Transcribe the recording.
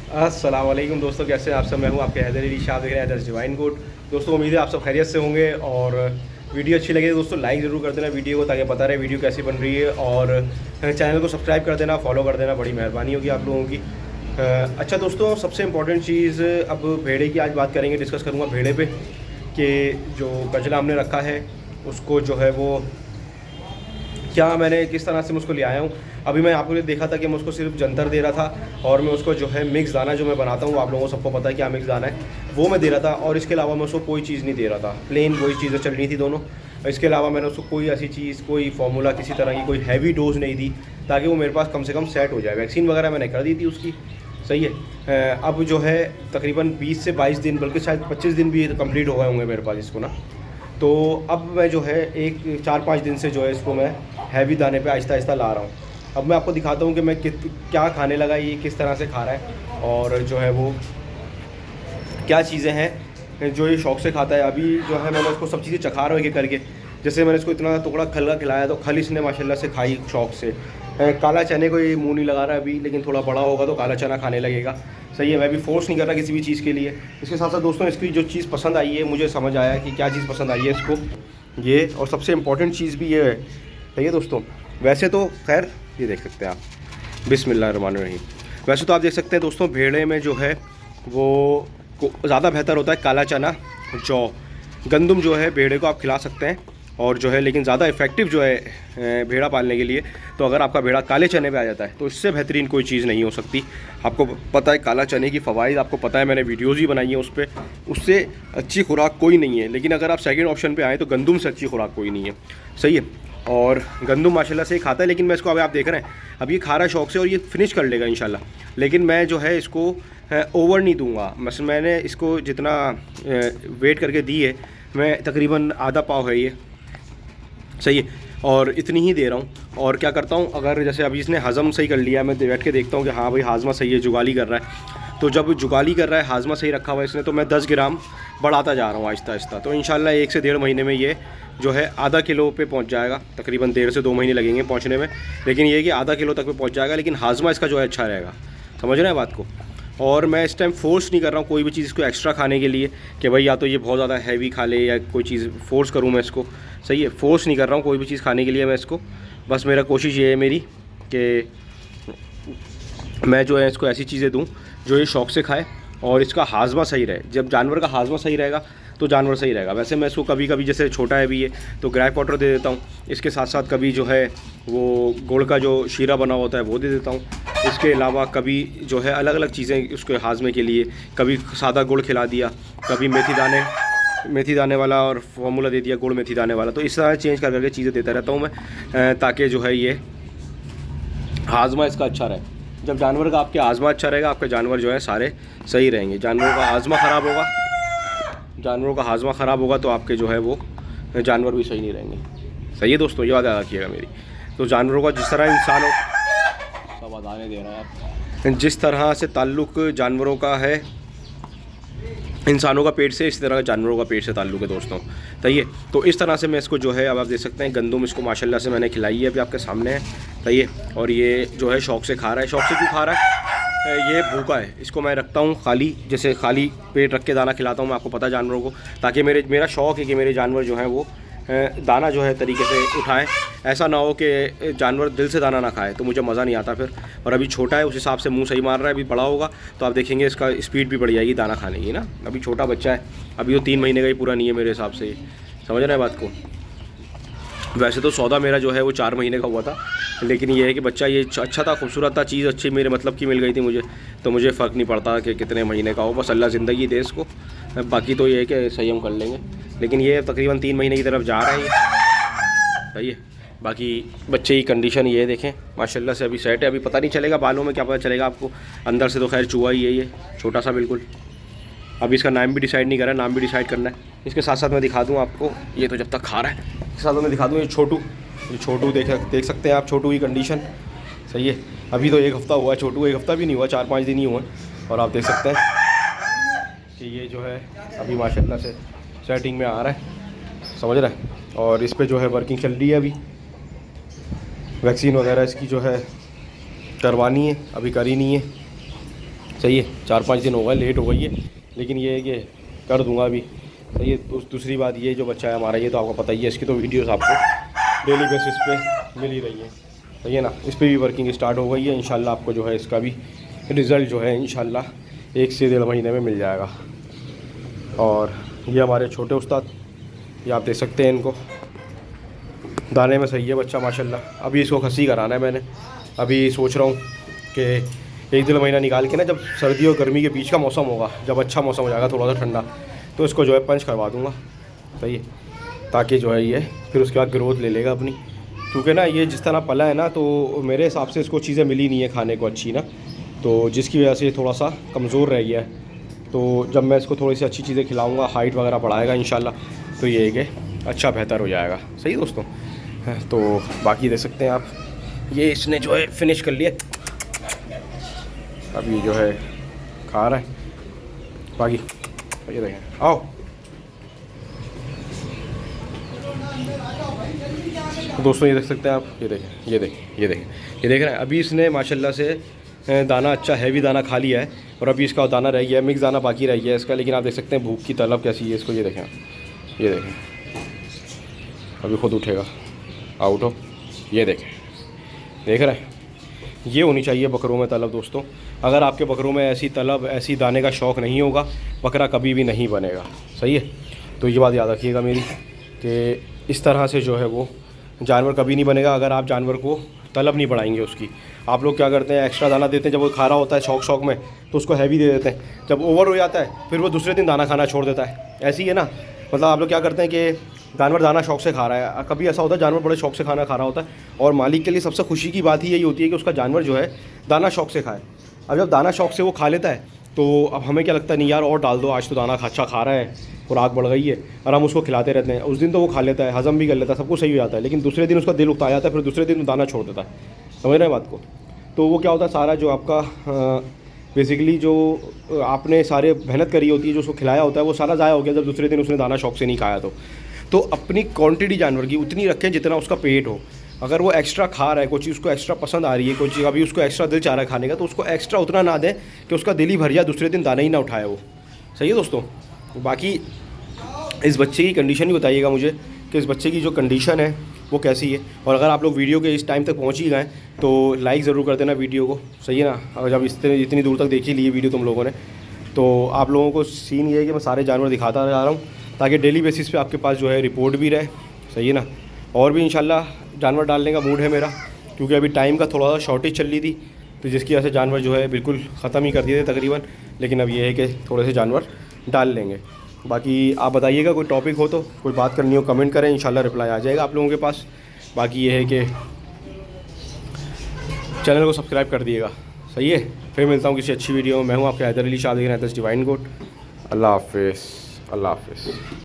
अस्सलाम वालेकुम दोस्तों, कैसे हैं आप सब। मैं हूं आपके हैदर अली शाह, देख रहे हैं हैदर डिवाइन कोड। दोस्तों उम्मीद है आप सब खैरियत से होंगे और वीडियो अच्छी लगे तो दोस्तों लाइक ज़रूर कर देना वीडियो को, ताकि पता रहे वीडियो कैसी बन रही है। और चैनल को सब्सक्राइब कर देना, फॉलो कर देना, बड़ी मेहरबानी होगी आप लोगों की। अच्छा दोस्तों, सबसे इम्पोर्टेंट चीज़, अब भेड़े की आज बात करेंगे, डिस्कस करूँगा भेड़े पे कि जो कचला हमने रखा है उसको जो है वो क्या मैंने किस तरह से मैं उसको ले आया हूँ। अभी मैं आपको देखा था कि मैं उसको सिर्फ जंतर दे रहा था और मैं उसको जो है मिक्स दाना जो मैं बनाता हूँ, आप लोगों को सबको पता है क्या मिक्स दाना है, वो मैं दे रहा था। और इसके अलावा मैं उसको कोई चीज़ नहीं दे रहा था, प्लेन वही चीज़ें चल रही थी दोनों। इसके अलावा मैंने उसको कोई ऐसी चीज़, कोई फार्मूला, किसी तरह की कोई हैवी डोज नहीं दी, ताकि वो मेरे पास कम से कम सेट हो जाए। वैक्सीन वगैरह मैंने कर दी थी उसकी, सही है। अब जो है तकरीबन 20 से 22 दिन, बल्कि शायद 25 दिन भी कंप्लीट हो गए होंगे मेरे पास इसको ना। तो अब मैं जो है एक 4-5 दिन से जो है इसको मैं हैवी दाने पे आहिस्ता आहिस्ता ला रहा हूँ। अब मैं आपको दिखाता हूँ कि मैं क्या खाने लगा, ये किस तरह से खा रहा है और जो है वो क्या चीज़ें हैं जो ये शौक़ से खाता है। अभी जो है मैंने उसको सब चीज़ें चखा रहा हूँ एक करके। जैसे मैंने इसको इतना टुकड़ा खल का खिलाया तो खल इसने माशाल्लाह से खाई शौक़ से। काला चने को ये मुँह नहीं लगा रहा अभी, लेकिन थोड़ा बड़ा होगा तो काला चना खाने लगेगा, सही है। मैं भी फोर्स नहीं कर रहा किसी भी चीज़ के लिए। इसके साथ साथ दोस्तों इसकी जो चीज़ पसंद आई है, मुझे समझ आया कि क्या चीज़ पसंद आई है इसको, ये। और सबसे इम्पॉर्टेंट चीज़ भी ये है, सही है दोस्तों। वैसे तो खैर ये देख सकते हैं आप, बिस्मिल्लाहिर्रहमानिर्रहीम। वैसे तो आप देख सकते हैं दोस्तों, भेड़े में जो है वो ज़्यादा बेहतर होता है काला चना, जौ, गंदम जो है भेड़े को आप खिला सकते हैं और जो है, लेकिन ज़्यादा इफ़ेक्टिव जो है भेड़ा पालने के लिए, तो अगर आपका भेड़ा काले चने पे आ जाता है तो इससे बेहतरीन कोई चीज़ नहीं हो सकती। आपको पता है काला चने की फ़वाइद, आपको पता है, मैंने वीडियोज़ भी बनाई हैं उस पर। उससे अच्छी खुराक कोई नहीं है। लेकिन अगर आप सेकंड ऑप्शन पे आएँ तो गंदम से अच्छी खुराक कोई नहीं है, सही है। और गंदम माशाल्लाह से खाता है, लेकिन मैं इसको, अब आप देख रहे हैं, अब ये खा रहा है शौक़ से और ये फिनिश कर लेगा इंशाल्लाह। लेकिन मैं जो है इसको ओवर नहीं दूंगा। मसलन मैंने इसको जितना वेट करके दी है, मैं तकरीबन आधा पाव है ये, सही है, और इतनी ही दे रहा हूँ। और क्या करता हूँ, अगर जैसे अभी इसने हज़म सही कर लिया, मैं बैठ के देखता हूँ कि हाँ भाई हाजमा सही है, जुगाली कर रहा है, तो जब जुगाली कर रहा है, हाजमा सही रखा हुआ है इसने, तो मैं 10 ग्राम बढ़ाता जा रहा हूँ आहिस्ता आहिस्ता। तो इंशाल्लाह 1 से 1.5 महीने में ये जो है आधा किलो पे पहुँच जाएगा। तकरीबन 1.5 से 2 महीने लगेंगे पहुँचने में, लेकिन ये कि आधा किलो तक पे पहुँच जाएगा। लेकिन हाजमा इसका जो है अच्छा रहेगा, समझ रहे हैं बात को। और मैं इस टाइम फ़ोर्स नहीं कर रहा हूँ कोई भी चीज़ इसको एक्स्ट्रा खाने के लिए, कि भाई या तो ये बहुत ज़्यादा हैवी खा ले या कोई चीज़ फ़ोर्स करूँ मैं इसको, सही है। फ़ोर्स नहीं कर रहा हूँ कोई भी चीज़ खाने के लिए मैं इसको। बस मेरा कोशिश ये है मेरी कि मैं जो है इसको ऐसी चीज़ें दूँ जो ये शौक़ से खाए और इसका हाजमा सही रहे। जब जानवर का हाजमा सही रहेगा तो जानवर सही रहेगा। वैसे मैं इसको कभी कभी, जैसे छोटा है भी ये, तो ग्राइप वाटर दे देता हूँ। इसके साथ साथ कभी जो है वो गुड़ का जो शीरा बना होता है वो दे देता हूँ। इसके अलावा कभी जो है अलग अलग चीज़ें उसके हाजमे के लिए, कभी सादा गुड़ खिला दिया, कभी मेथी दाने वाला और फार्मूला दे दिया, गुड़ मेथी दाने वाला। तो इस तरह चेंज कर करके चीज़ें देता रहता हूँ मैं, ताकि जो है ये हाजमा इसका अच्छा रहे। जब जानवर का आपके हाजमा अच्छा रहेगा, आपके जानवर जो है सारे सही रहेंगे। जानवरों का हाजमा ख़राब होगा तो आपके जो है वो जानवर भी सही नहीं रहेंगे, सही है दोस्तों, ये बात याद रखिएगा मेरी। तो जानवरों का जिस तरह इंसानों, सब अदाने दे रहे हैं आप, जिस तरह से ताल्लुक़ जानवरों का है इंसानों का पेट से, इसी तरह जानवरों का पेट से ताल्लुक़ है दोस्तों, सही है। तो इस तरह से मैं इसको जो है, अब आप देख सकते हैं गंदम इसको माशाल्लाह से मैंने खिलाई है, अभी आपके सामने है, सही है। और ये जो है शौक़ से खा रहा है। शौक़ से क्यों खा रहा है, ये भूखा है। इसको मैं रखता हूँ खाली, जैसे खाली पेट रख के दाना खिलाता हूँ मैं, आपको पता है जानवरों को, ताकि मेरा शौक़ है कि मेरे जानवर जो हैं वो दाना जो है तरीके से उठाएं। ऐसा ना हो कि जानवर दिल से दाना ना खाए, तो मुझे मज़ा नहीं आता फिर। और अभी छोटा है, उस हिसाब से मुंह सही मार रहा है। अभी बड़ा होगा तो आप देखेंगे इसका स्पीड भी बढ़ जाएगी दाना खाने की ना। अभी छोटा बच्चा है, अभी तो 3 महीने का ही पूरा नहीं है मेरे हिसाब से, समझ रहे हैं बात को। वैसे तो सौदा मेरा जो है वो 4 महीने का हुआ था, लेकिन ये है कि बच्चा ये अच्छा था, खूबसूरत था, चीज़ अच्छी मेरे मतलब की मिल गई थी मुझे, तो मुझे फ़र्क नहीं पड़ता कि कितने महीने का हो, बस अल्लाह ज़िंदगी दे इसको। बाकी तो ये है कि सही हम कर लेंगे। लेकिन ये तकरीबन 3 महीने की तरफ जा रहा है ये, सही है। बाकी बच्चे की कंडीशन ये देखें माशाल्लाह से, अभी सेट है। अभी पता नहीं चलेगा बालों में, क्या पता चलेगा आपको, अंदर से तो खैर चूहा ही है ये, छोटा सा बिल्कुल। अभी इसका नाम भी डिसाइड नहीं करा, नाम भी डिसाइड करना है। इसके साथ साथ मैं दिखा दूँ आपको, ये तो जब तक खा रहा है, इसके साथ मैं दिखा दूँ ये छोटू देख सकते हैं आप, छोटू की कंडीशन, सही है। अभी तो 1 हफ़्ता हुआ है, छोटू 1 हफ़्ता भी नहीं हुआ, 4-5 दिन ही हुए। और आप देख सकते हैं कि ये जो है अभी माशाल्लाह से सेटिंग में आ रहा है, समझ रहा है। और इस पे जो है वर्किंग चल रही है, अभी वैक्सीन वगैरह इसकी जो है करवानी है, अभी करी नहीं है। सही है। 4-5 दिन हो गए, लेट हो गई है, लेकिन ये है कि कर दूंगा अभी। सही है। दूसरी बात ये जो बच्चा है हमारा, ये तो आपको पता ही है, इसकी तो वीडियोस आपको डेली बेसिस पे मिल ही रही है। सही है ना। इस पर भी वर्किंग स्टार्ट हो गई है। इंशाल्लाह आपको जो है इसका भी रिज़ल्ट जो है इंशाल्लाह 1 से 1.5 महीने में मिल जाएगा। और ये हमारे छोटे उस्ताद, ये आप देख सकते हैं इनको, दाने में सही है बच्चा माशाल्लाह। अभी इसको खसी कराना है मैंने। अभी सोच रहा हूँ कि 1-1.5 महीना निकाल के ना, जब सर्दी और गर्मी के बीच का मौसम होगा, जब अच्छा मौसम हो जाएगा थोड़ा सा ठंडा, तो इसको जो है पंच करवा दूँगा। सही है। ताकि जो है ये फिर उसके बाद ग्रोथ ले लेगा अपनी। क्योंकि ना ये जिस तरह पला है ना, तो मेरे हिसाब से इसको चीज़ें मिली नहीं है खाने को अच्छी ना, तो जिसकी वजह से थोड़ा सा कमज़ोर रह गया है। तो जब मैं इसको थोड़ी सी अच्छी चीज़ें खिलाऊंगा, हाइट वगैरह बढ़ाएगा इंशाल्लाह, तो ये है कि अच्छा बेहतर हो जाएगा। सही दोस्तों। तो बाकी देख सकते हैं आप, ये इसने जो है फिनिश कर लिया, अभी जो है खा रहा है। बाकी ये देखें, आओ। तो दोस्तों ये देख सकते हैं आप, ये देखें, ये देखें, ये देखें, ये देख रहे हैं। अभी इसने माशाल्लाह से दाना अच्छा हैवी दाना खा लिया है, और अभी इसका दाना रह गया है, मिक्स दाना बाकी रह गया है इसका। लेकिन आप देख सकते हैं भूख की तलब कैसी है इसको। ये देखें, ये देखें, अभी खुद उठेगा, आउट हो। ये देखें, देख रहे हैं। ये होनी चाहिए बकरों में तलब दोस्तों। अगर आपके बकरों में ऐसी तलब, ऐसी दाने का शौक़ नहीं होगा, बकरा कभी भी नहीं बनेगा। सही है। तो ये बात याद रखिएगा मेरी, कि इस तरह से जो है वो जानवर कभी नहीं बनेगा अगर आप जानवर को तलब नहीं बढ़ाएंगे उसकी। आप लोग क्या करते हैं, एक्स्ट्रा दाना देते हैं, जब वो खा रहा होता है शौक में, तो उसको हैवी दे देते हैं। जब ओवर हो जाता है फिर वो दूसरे दिन दाना खाना छोड़ देता है। ऐसी है ना, मतलब आप लोग क्या करते हैं कि जानवर दाना शौक से खा रहा है, कभी ऐसा होता है जानवर बड़े शौक से खाना खा रहा होता है, और मालिक के लिए सबसे खुशी की बात ही यही होती है कि उसका जानवर जो है दाना शौक से खाए। अब जब दाना शौक से वो खा लेता है, तो अब हमें क्या लगता है, नहीं यार और डाल दो, आज तो दाना अच्छा खा रहा है, खुराक बढ़ गई है, और हम उसको खिलाते रहते हैं। उस दिन तो वो खा लेता है, हज़म भी कर लेता है, सब कुछ सही हो जाता है, लेकिन दूसरे दिन उसका दिल उकता जाता है, फिर दूसरे दिन दाना छोड़ देता है। समझ रहे हैं बात को। तो वो क्या होता है, सारा जो आपका बेसिकली जो आपने सारे मेहनत करी होती है, जो उसको खिलाया होता है, वो सारा ज़ाया हो गया जब दूसरे दिन उसने दाना शौक से नहीं खाया। तो अपनी क्वांटिटी जानवर की उतनी रखें जितना उसका पेट हो। अगर वो एक्स्ट्रा खा रहा है, कोई चीज़ उसको एक्स्ट्रा पसंद आ रही है, कोई चीज़ अभी उसको एक्स्ट्रा दिल चाह रहा है खाने का, तो उसको एक्स्ट्रा उतना ना दें कि उसका दिल ही भर जाए, दूसरे दिन दाना ही ना उठाए वो। सही है दोस्तों। बाकी इस बच्चे की कंडीशन ही बताइएगा मुझे कि इस बच्चे की जो कंडीशन है वो कैसी है। और अगर आप लोग वीडियो के इस टाइम तक पहुँच ही गए तो लाइक ज़रूर कर देना वीडियो को। सही है ना। अगर जब इतनी दूर तक देख ही लिए वीडियो तुम लोगों ने, तो आप लोगों को सीन ये है कि मैं सारे जानवर दिखाता जा रहा हूँ, ताकि डेली बेसिस पे आपके पास जो है रिपोर्ट भी रहे। सही है ना। और भी इंशाल्लाह जानवर डालने का मूड है मेरा, क्योंकि अभी टाइम का थोड़ा सा शॉर्टेज चल रही थी, तो जिसकी वजह से जानवर जो है बिल्कुल ख़त्म ही कर दिए थे तकरीबन। लेकिन अब ये है कि थोड़े से जानवर डाल लेंगे। बाकी आप बताइएगा, कोई टॉपिक हो तो, कोई बात करनी हो कमेंट करें, इंशाल्लाह रिप्लाई आ जाएगा आप लोगों के पास। बाकी ये है कि चैनल को सब्सक्राइब कर दिएगा। सही है। फिर मिलता हूँ किसी अच्छी वीडियो में। मैं हूँ आपके हैदर अली शाह, देख रहे हैं डिवाइन गोट। अल्लाह हाफ़िज़, अल्लाह हाफ़िज़।